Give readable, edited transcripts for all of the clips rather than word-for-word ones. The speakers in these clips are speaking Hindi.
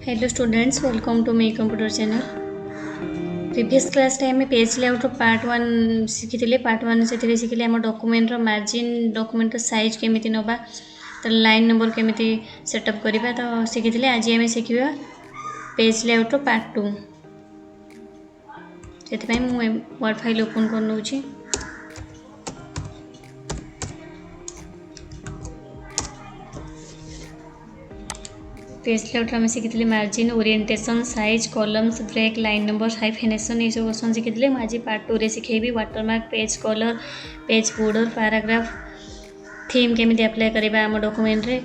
Hello students, welcome to my computer channel. Previous class time page layout part 1 शिखी पार्ट 1 से शिखिले आम डॉक्यूमेंट मार्जिन डॉक्यूमेंट साइज केमिति नबा तो लाइन नंबर केमिति सेटअप करबा तो शिखी। आज आम शिखा पेज लेआउट पार्ट 2 से वर्ड फाइल ओपन कर नौची। पेज लेआउट आम शिखी margin orientation size columns break line number hyphenation ये सब ऑप्शन शिखी। आज पार्ट 2 रे शिखेबी watermark page colour page border paragraph theme केमिति अप्लाई करबा आम डॉक्यूमेंट रे।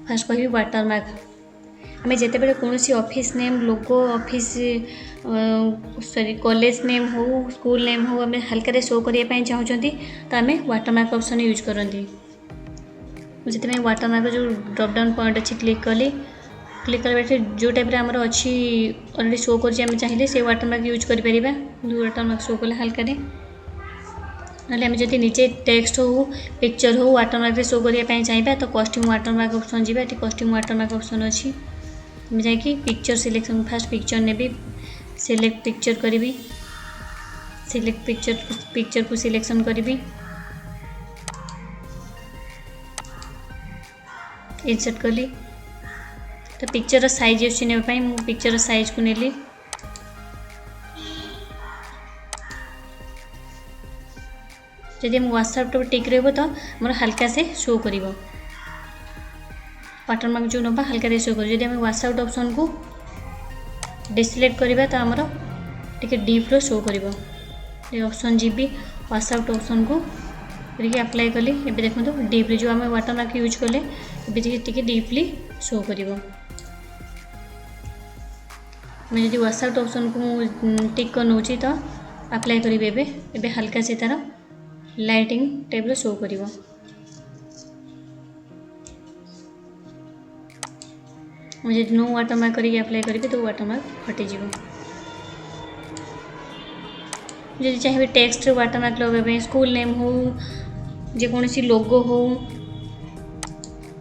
फर्स्ट कहबी वाटरमार्क आम जिते बड़े कौन ऑफिस नेम लोगो ऑफिस सॉरी कॉलेज नेम हो स्कूल नेम हो आम हल्का शो करने चाहूँगी तो आम वाटरमार्क ऑप्शन यूज करती। जिते वाटरमार्क जो ड्रॉप डाउन पॉइंट अच्छी क्लिक कली क्लिक कर जो टाइप आमर अच्छी अलरेडी शो कर चाहिए से वाटरमार्क यूज करें। वाटरमार्क शो कले हल्का ना आम जब निजे टेक्स्ट हो पिक्चर हो वाटरमार्क शो करने चाहिए तो कस्ट्यूम वाटरमार्क ऑप्शन जी कस्ट्यूम वाटरमार्क ऑप्शन अच्छी जाकि पिक्चर सिलेक्शन फास्ट पिक्चर ने सिलेक्ट पिक्चर करी सिलेक्ट पिक्चर को सिलेक्शन करी इंसर्ट कली तो पिक्चर साइज अच्छी नापी पिक्चर साइज को नेली जदि व्हाट्सएप टिक रही तो मोर हल्का से शो कर वाटरमार्क जो ना हल्का से शो कर। जब व्हाट्सएप ऑप्शन को डिसलेक्ट करवा तो आमर टे डीप रो शो कर ऑप्शन जी व्हाट्सएप ऑप्शन को अप्लाई कली। एबे देखो डीपली जो आम वाटरमार्क यूज कले टे डीपली शो कर। मैं जब व्हाट्सएप ऑप्शन को टिक कर नौ तो अप्लाई करें हल्का से तार लाइटिंग टाइप शो कर। मुझे नो वाटरमार्क करके अप्लाई करेंगे तो वाटरमार्क हटिज। जब चाहिए टेक्स्ट वाटरमार्क लगे स्कूल नेम हो जेकोसी लोगो हो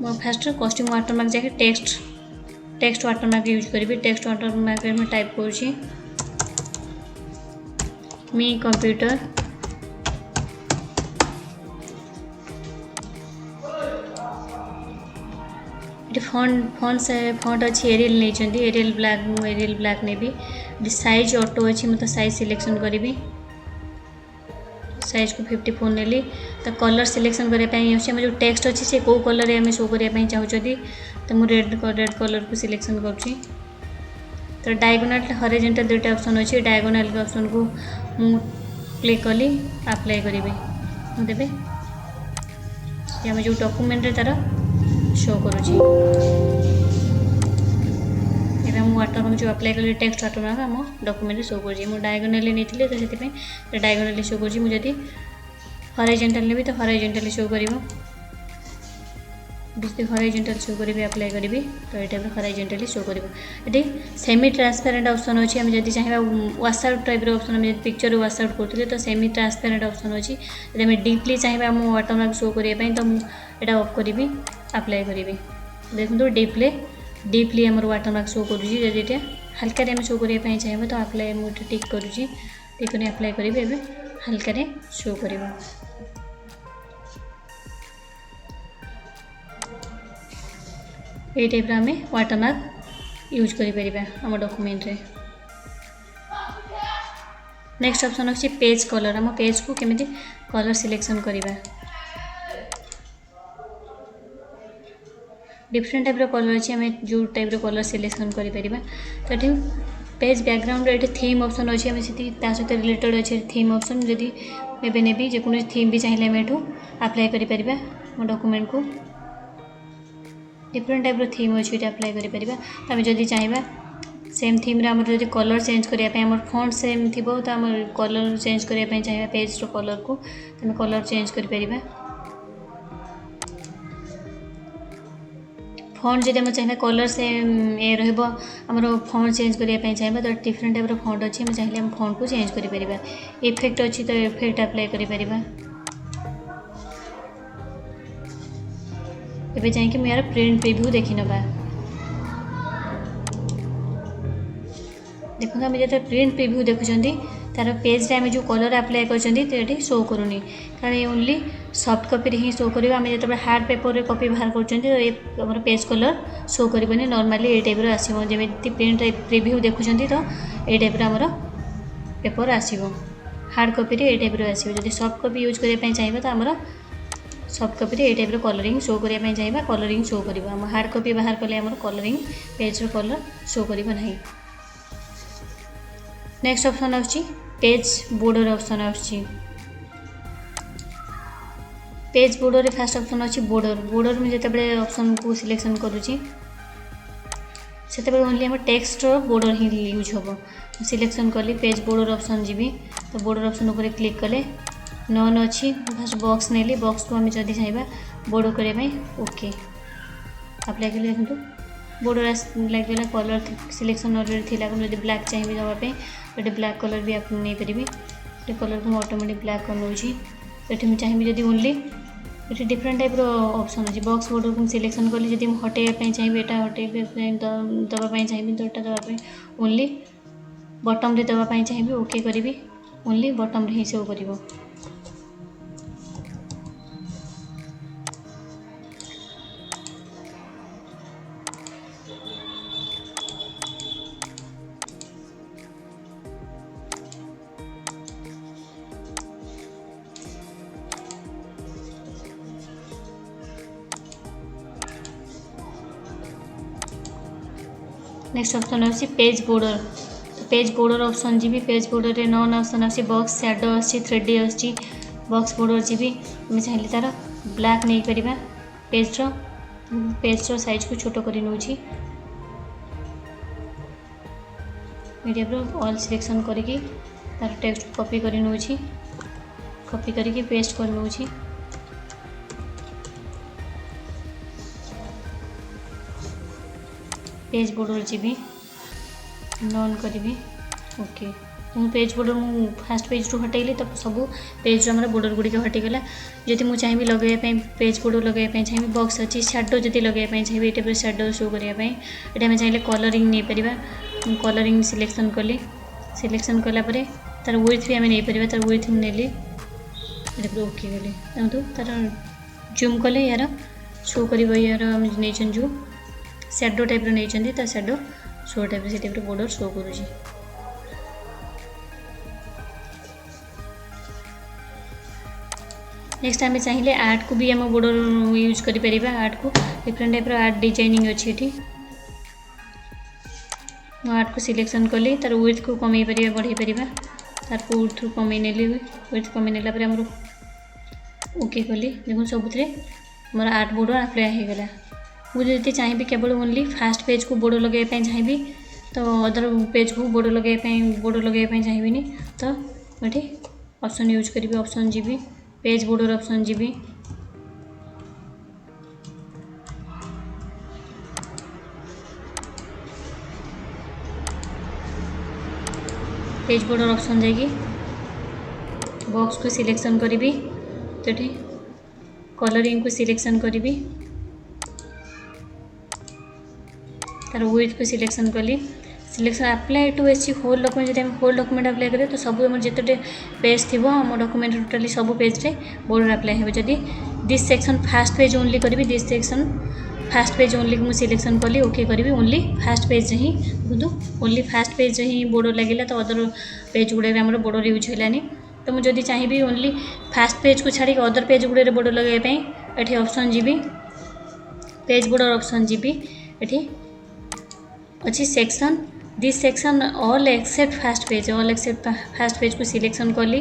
फास्ट कस्ट्यूम वाटरमार्क जाके टेक्स्ट वाटरमार्क यूज करी। टेक्स्ट वाटरमार्क में टाइप करुँची मी कंप्यूटर फॉन्ट अच्छी एरियल नहीं एरियल ब्लैक ने भी साइज ऑटो अच्छी मतलब साइज सिलेक्शन करी साइज को 54 नेली तो कलर सिलेक्शन करने जो टेक्स्ट अच्छी से कौ कलर आम शो करने चाहूँगी तो मुझे रेड कलर को सिलेक्शन करुँची। तो डायगोनल हॉरिजॉन्टल दुईटा ऑप्शन अच्छी डायगोनल ऑप्शन को मु क्लिक कली अप्लाई करी देवे आम जो डॉक्यूमेंट तार शो करुँची। वाटरमार्क जो अप्लाई कली टेक्स्ट वाटरमार्क आम डॉक्यूमेंट शो कर डायगोनली नहीं तो डायगोनली शो कर। मुझे हॉरिजॉन्टल ने तो हॉरिजॉन्टली शो कर हॉरिजॉन्टल शो करी अप्लाई करी तो ये टाइप हॉरिजॉन्टली शो कर। ये सेमी ट्रांसपेरेंट ऑप्शन अच्छी आम जब चाहिए व्हाट्सएप टाइप ऑप्शन आम पिक्चर व्हाट्सएप करते तो सेमी ट्रांसपेरेंट ऑप्शन अच्छी जब डीपली चाहिए आम वाटरमार्क शो करने तो मुझे ऑफ करी अप्लाई करी। देखो डीपली आम वाटरमार्क शो कर हल्का आम शो करने चाहिए तो अप्लाई मुझे टिक करुँची टिक कर अप्लाई करी हल्का शो कर। ये टाइप आम वाटरमार्क यूज करें आम डॉक्यूमेंट रे। नेक्स्ट ऑप्शन अच्छी पेज कलर आम पेज को केमिति कलर सिलेक्शन करवा डिफरेंट टाइप कलर अच्छी आम जो टाइप कलर सिलेक्शन करें तो ये पेज बैकग्राउंड ये थीम ऑप्शन अच्छी आम सहित रिलेटेड अच्छे थीम ऑप्शन जदि एवं नेबी जेको थीम भी चाहिए आम एठू अप्लाई करें मो डॉक्यूमेंट को डिफरेंट टाइप थीम अच्छी अप्लाई करें। तो आम जदि चाहिए सेम थीम रे हमर जदि कलर चेंज करने आम फॉन्ट सेम थी तो आम कलर चेंज करने चाहिए पेज रो कलर को तो आम कलर चेंज करें। फॉन्ट जब आम चाहिए कलर से ये रमर फॉन्ट चेंज करने चाहिए तो डिफरेंट टाइप फॉन्ट अच्छी आम चाहिए आम फॉन्ट को चेंज करें। इफेक्ट अच्छी तो इफेक्ट अप्लाई करें। एबे जाइए यार प्रिंट प्रिव्यू देखी नबा देखो आम जो प्रिंट प्रिव्यू देखुं तार पेज आम जो कलर आप्लाय कर शो करूनी कारण ये ओनली सॉफ्ट कॉपी ही शो कर आम जो हार्ड पेपर कॉपी बाहर कर पेज कलर शो करनी नॉर्मली ये टाइप आसो जमी प्रिंट प्रिव्यू देखुं तो ये टाइप आमर पेपर आसो हार्ड कॉपी ये टाइप आसो जब सॉफ्ट कॉपी यूज करने चाहिए तो आमर सॉफ्ट कॉपी ये टाइप कलरिंग शो करने चाहिए कलरिंग शो कर हार्ड कॉपी बाहर कले आम कलरिंग पेज कलर शो करना। नेक्स्ट ऑप्शन आछि पेज बॉर्डर ऑप्शन आछि पेज बॉर्डर फास्ट ऑप्शन आछि बॉर्डर में जते ऑप्शन को सिलेक्शन करूची सेते ओनली हम टेक्स्ट बॉर्डर ही यूज होबो सिलेक्शन कली पेज बॉर्डर ऑप्शन जीबी तो बॉर्डर ऑप्शन ऊपर क्लिक कले नॉन अच्छी फास्ट बॉक्स नेली बॉक्स को आम जदि चाहिए बॉर्डर करने ओके अप्लाई कले देखो बॉर्डर लगे कलर सिलेक्शन ऑलरेडी थी जब ब्लैक चाहिए देवाई गोटे ब्लैक कलर भी आप नहीं पारि कलर को ऑटोमेटिक ब्लैक कर नौची ये चाहिए जब ओनली ये डिफरेंट टाइप ऑप्शन अच्छी बॉक्स बॉर्डर को सिलेक्शन कली जब हटेवाई चाहिए यहाँ हटे दवाई चाहिए तो यहाँ दवाई ओनली बटम देवाई चाहिए ओके करी ओनली बटम ही शो कर नेक्स्ट ऑप्शन अच्छी पेज बॉर्डर ऑप्शन जी पेज बॉर्डर रे नॉन ऑप्शन अच्छी बॉक्स शैडो अच्छी 3D अच्छी बॉक्स बॉर्डर जी आम चाहिए तार ब्लैक नहीं पार पेज साइज को छोट कर नौची ऑल सिलेक्शन करके तार टेक्स्ट कॉपी कर नौची कॉपी करके पेस्ट कर नौची पेज बॉर्डर जी नॉन करी ओके पेज बॉर्डर मु फास्ट पेज रू हटेली तो सब पेज रो बॉर्डर गुड़िक हटिगला जदि मुझे चाहिए लगे पेज बॉर्डर लगे चाहिए बॉक्स अच्छी शैडो जब लगे चाहिए ये शैडो शो करने ये चाहिए कलरिंग नहीं पार कलरिंग सिलेक्शन कली सिलेक्शन कलापर तार विड्थ भी आम नहीं पार तार विड्थ नेली ओके गली देखो तार जूम कले यार शो कर यार नहीं जो शैडो टाइप नहीं तो शैडो शो टाइप से टाइप बॉर्डर शो करुँच नेक्स्ट आम चाहिए आर्ट को भी आम बॉर्डर यूज कर आर्ट को डिफरेंट टाइप आर्ट डिजाइनिंग अच्छी ये आर्ट को सिलेक्शन कली तार विड्थ को कमे पार बढ़े पार तार को विड्थ कमे नेली विड्थ कमे नेला आम ओके कली देखो सबुत मोर आर्ट बॉर्डर अप्लाई होगला मुझे चाहिए केवल ओनली फास्ट पेज को बॉर्डर लगे चाहिए तो अदर पेज को बॉर्डर लगे चाहिए तो ये ऑप्शन यूज करी ऑप्शन जी पेज बॉर्डर ऑप्शन जी पेज बॉर्डर ऑप्शन जाएगी बॉक्स को सिलेक्शन करी तो ये कलरिंग को सिलेक्शन करी तार विड्थ को सिलेक्शन कली सिलेक्शन अप्लाई टू एच होल डॉक्यूमेंट जब होल डॉक्यूमेंट अप्लाई करें तो सब जिते पेज थी आम डॉक्यूमेंट टोटाली सब पेज रे बॉर्डर अप्लाई हो जदि this section first page only करी this section first page only मुझे सिलेक्शन कली ओके करी ओनली फास्ट पेज ही देखो ओनली फास्ट पेज ही बॉर्डर लगे तो अदर पेज गुड़े आम बॉर्डर यूज है तो मुझे चाहिए ओनली फास्ट पेज को छाड़ी अदर पेज गुड़े बॉर्डर लगे ये ऑप्शन जी पेज बॉर्डर ऑप्शन जी ये अच्छी section this section all except fast page को सिलेक्शन कली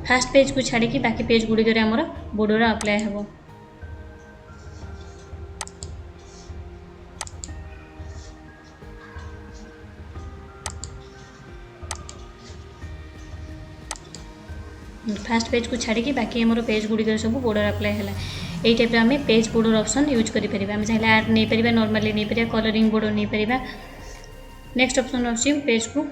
फास्ट पेज को छाड़ी बाकी पेज गुड़िक आमर बॉर्डर अप्लाई हम फास्ट पेज को छाड़ी बाकी आमर पेज गुड़िक सब बॉर्डर अप्लाई है यही टाइप आम पेज बॉर्डर ऑप्शन यूज करें आम चाहिए आर्ट नहीं पार नॉर्मली नहीं पार कलरिंग बॉर्डर नहीं पार नेक्स्ट ऑप्शन अच्छी पेज को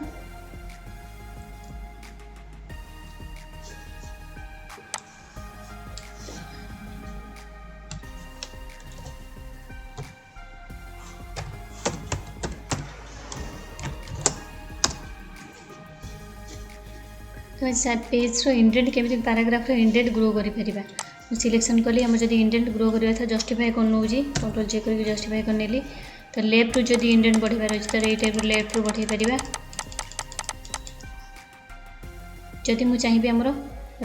तो पेज इंडेंट केमी पैराग्राफ इंडेंट ग्रो कर सिलेक्शन कली आम जब इंडेंट ग्रो करवा था जस्टिफाई कर नौ कंट्रोल चेक करके जस्टिफाई कर नेली तो लेफ्ट रु जब इंडेंट बढ़ार अच्छे तो ये टाइप लेफ्ट रु बढ़े पार जदि मुझे चाहिए आमर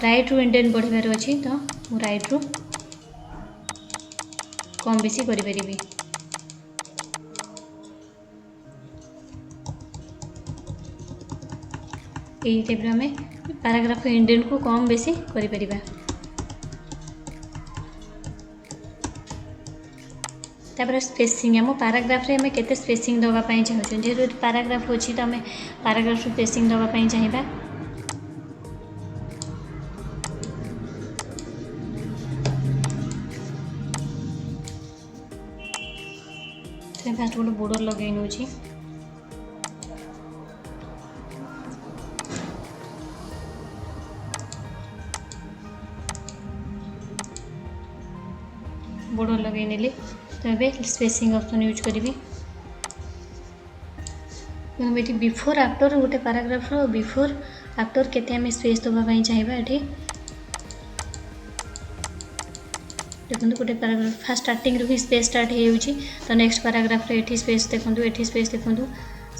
राइट रु इंडेंट बढ़ार अच्छी तो मु राइट रु कम बेसी करी यही टाइप आम पैराग्राफ इंडेंट को कम बेसी करिपरिबा। तापर स्पेसिंग आम पैराग्राफ रे आम केते स्पेसिंग दवा पई चाहछन जेहेतु पैराग्राफ अछि त आम पैराग्राफ स्पेसिंग दवा पई चाहिबा। तो फास्ट गोटे बॉर्डर लगे नउछि बॉर्डर लगे नेली तो ये स्पेसिंग ऑप्शन यूज करी ये बिफोर आफ्टर गोटे पैराग्राफ रो बिफोर आफ्टर केते आम स्पेस दवाई चाहिए ये देखो गोटे पैराग्राफ फास्ट स्टार्टिंग रू ही स्पेस स्टार्ट हो तो नेक्स्ट पैराग्राफ रे स्पेस देखो ये स्पेस देखो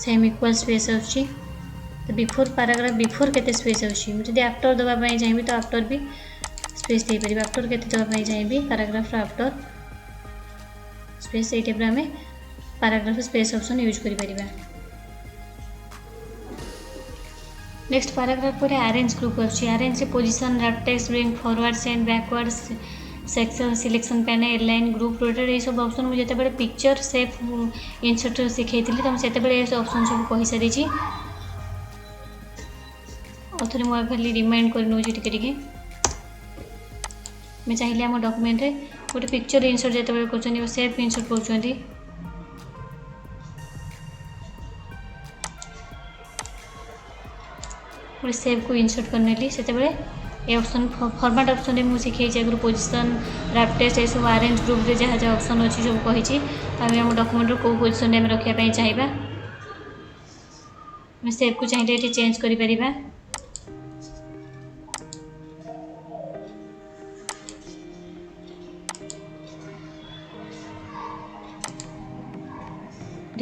सेम इक्वल स्पेस अच्छी तो बिफोर पैराग्राफ बिफोर केते स्पेस अच्छी मुझे आफ्टर दवाई चाहिए तो आफ्टर भी स्पेस दे पार आफ्टर केते दवाई चाहिए पैराग्राफ आफ्टर स्पेस ये टाइप आम पैराग्राफ स्पेस ऑप्शन यूज कर परिबा। नेक्स्ट पैराग्राफ पर अरेंज ग्रुप अच्छी अरेंज से position wrap text bring forwards and backwards section selection panel line group rotate ये सब ऑप्शन मुझे जिते पिक्चर सेफ इंसर्ट शिखई थी तो मुझे ऑप्शन सब कही सारी थे मुझे खाली रिमाइंड कर नौची टिके मैं चाहिए आम डॉक्यूमेंट रे गोटे पिक्चर इंसर्ट जिते कर सेफ इंसर्ट कर सेव को इंसर्ट करनेली से ये ऑप्शन फॉर्मेट ऑप्शन में मुझे शिखई आगुरी पोजिशन रैप टेक्स्ट ये सब अरेंज ग्रुप रे जहाँ जहाँ ऑप्शन अच्छी सब कही आम डॉक्यूमेंट को पोजिशन में रखापी चाहिए सेव को चाहिए ये चेंज कर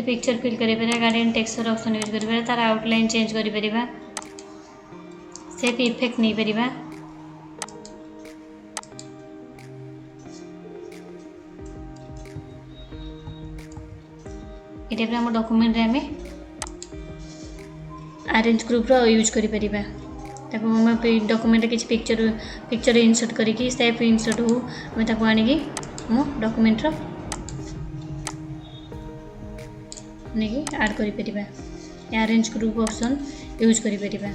पिक्चर फिल कर गार्डियन टेक्सचर ऑप्शन यूज कर तार आउटलाइन चेंज कर सेफ इफेक्ट नहीं परिबा। ये आम डॉक्यूमेंट रे आम अरेंज ग्रुप रो यूज कर डॉक्यूमेंट किसी पिक्चर इंसर्ट करके सेफ इंसर्ट हो आम आनिकी मो डॉक्यूमेंट रो नहीं ऐड करि परिबा अरेंज ग्रुप ऑप्शन यूज करि परिबा।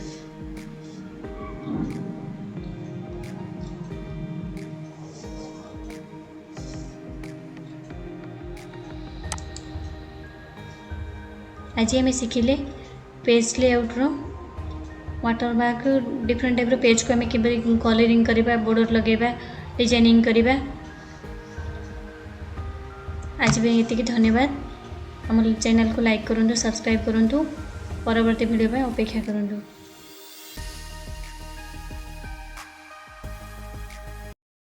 आज आम शिखिले पेज लेआउट रो वाटरमार्क डिफरेंट टाइप पेज को आम कि कलरिंग करवा बॉर्डर लगेबा डिजाइनिंग करवा। आज भी ये धन्यवाद। हमारे चैनल को लाइक करूँ सब्सक्राइब करूँ परवर्ती वीडियो में अपेक्षा करूँ।